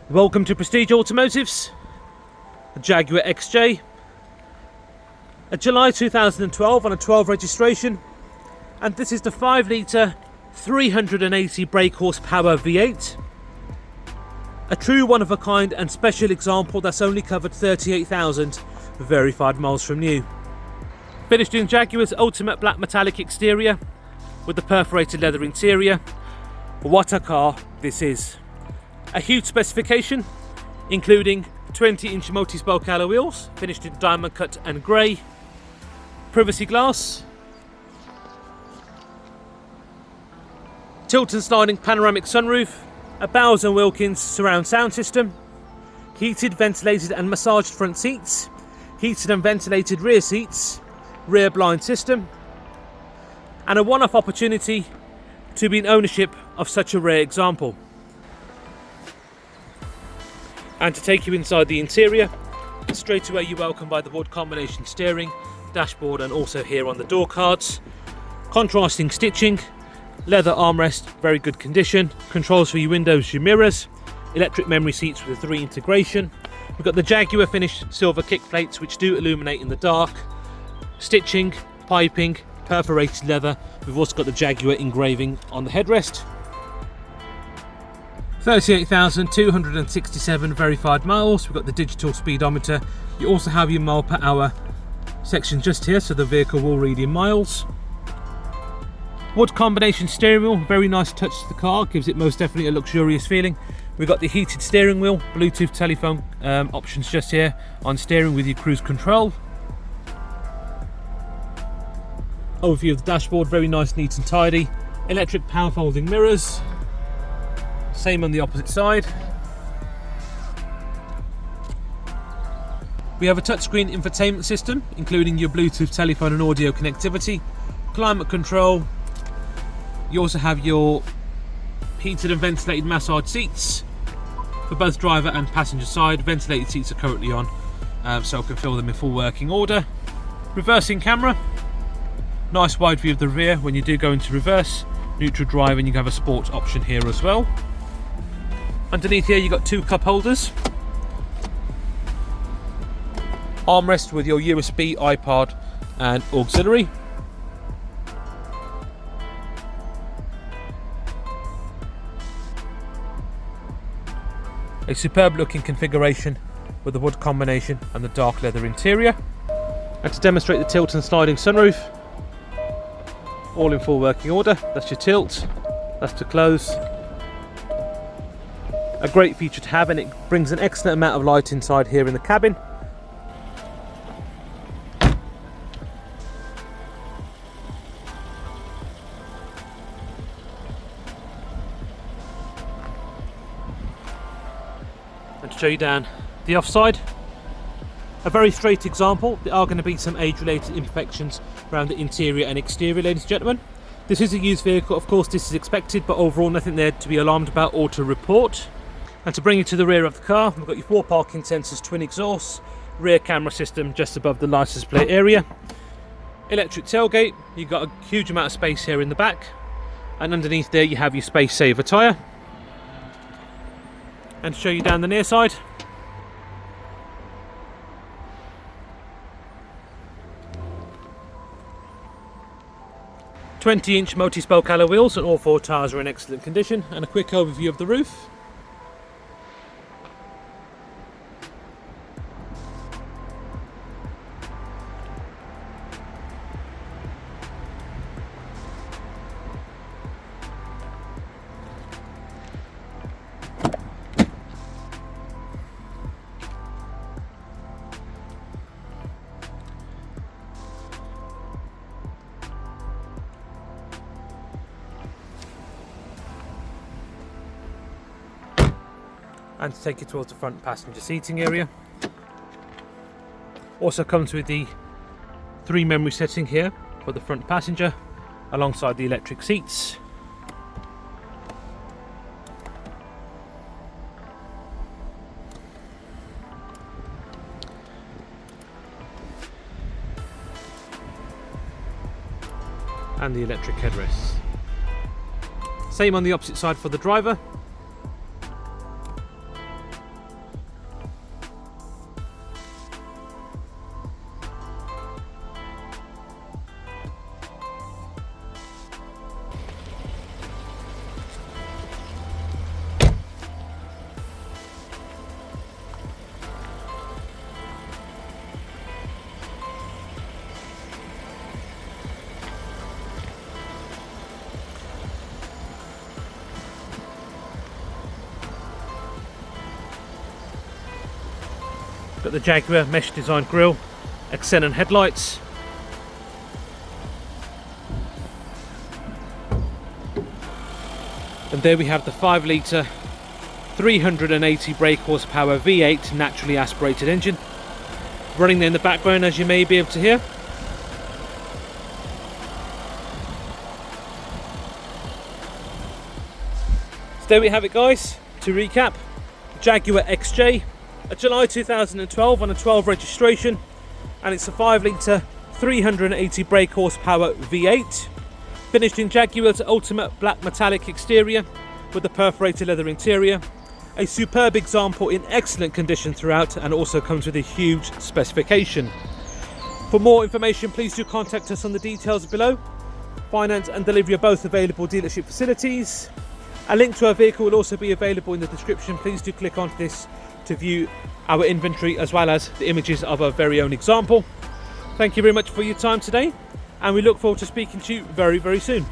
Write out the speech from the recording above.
Welcome to Prestige Automotives, a Jaguar XJ, a July 2012 on a 12 registration, and this is the 5 litre 380 brake horsepower V8, a true one of a kind and special example that's only covered 38,000 verified miles from new. Finished in Jaguar's ultimate black metallic exterior with the perforated leather interior. What a car this is! A huge specification, including 20-inch multi-spoke alloy wheels, finished in diamond cut and grey, privacy glass, tilt and sliding panoramic sunroof, a Bowers&Wilkins surround sound system, heated, ventilated and massaged front seats, heated and ventilated rear seats, rear blind system, and a one-off opportunity to be in ownership of such a rare example. And to take you inside the interior, straight away you're welcomed by the wood combination steering, dashboard, and also here on the door cards. Contrasting stitching, leather armrest, very good condition, controls for your windows, your mirrors, electric memory seats with a 3 integration. We've got the Jaguar finished silver kick plates which do illuminate in the dark, stitching, piping, perforated leather. We've also got the Jaguar engraving on the headrest. 38,267 verified miles. We've got the digital speedometer. You also have your mile per hour section just here, so the vehicle will read in miles. Wood combination steering wheel, very nice touch to the car, gives it most definitely a luxurious feeling. We've got the heated steering wheel, Bluetooth telephone options just here on steering with your cruise control. Overview of the dashboard, very nice, neat and tidy. Electric power folding mirrors. Same on the opposite side. We have a touchscreen infotainment system, including your Bluetooth telephone and audio connectivity, climate control. You also have your heated and ventilated massage seats for both driver and passenger side. Ventilated seats are currently on, so I can feel them in full working order. Reversing camera, nice wide view of the rear when you do go into reverse, neutral drive, and you have a sports option here as well. Underneath here you've got 2 cup holders, armrest with your USB, iPod and auxiliary. A superb looking configuration with the wood combination and the dark leather interior. And to demonstrate the tilt and sliding sunroof, all in full working order. That's your tilt, that's to close. A great feature to have, and it brings an excellent amount of light inside here in the cabin. And to show you down the offside, a very straight example. There are going to be some age-related imperfections around the interior and exterior, ladies and gentlemen. This is a used vehicle, of course this is expected, but overall nothing there to be alarmed about or to report. And to bring you to the rear of the car, we've got your 4 parking sensors, twin exhausts, rear camera system just above the license plate area, electric tailgate. You've got a huge amount of space here in the back, and underneath there you have your space saver tyre. And to show you down the near side, "20-inch multi-spoke alloy wheels, and all 4 tyres are in excellent condition." And a quick overview of the roof. And to take you towards the front passenger seating area. Also comes with the 3 memory setting here for the front passenger, alongside the electric seats. And the electric headrests. Same on the opposite side for the driver. Got the Jaguar mesh design grille, xenon headlights. And there we have the 5 litre 380 brake horsepower V8 naturally aspirated engine running there in the background, as you may be able to hear. So there we have it, guys. To recap, Jaguar XJ, a July 2012 on a 12 registration, and it's a 5 litre 380 brake horsepower V8 finished in Jaguar's ultimate black metallic exterior with the perforated leather interior. A superb example in excellent condition throughout, and also comes with a huge specification. For more information, please do contact us on the details below. Finance and delivery are both available dealership facilities. A link to our vehicle will also be available in the description. Please do click onto this to view our inventory as well as the images of our very own example. Thank you very much for your time today, and we look forward to speaking to you very, very soon.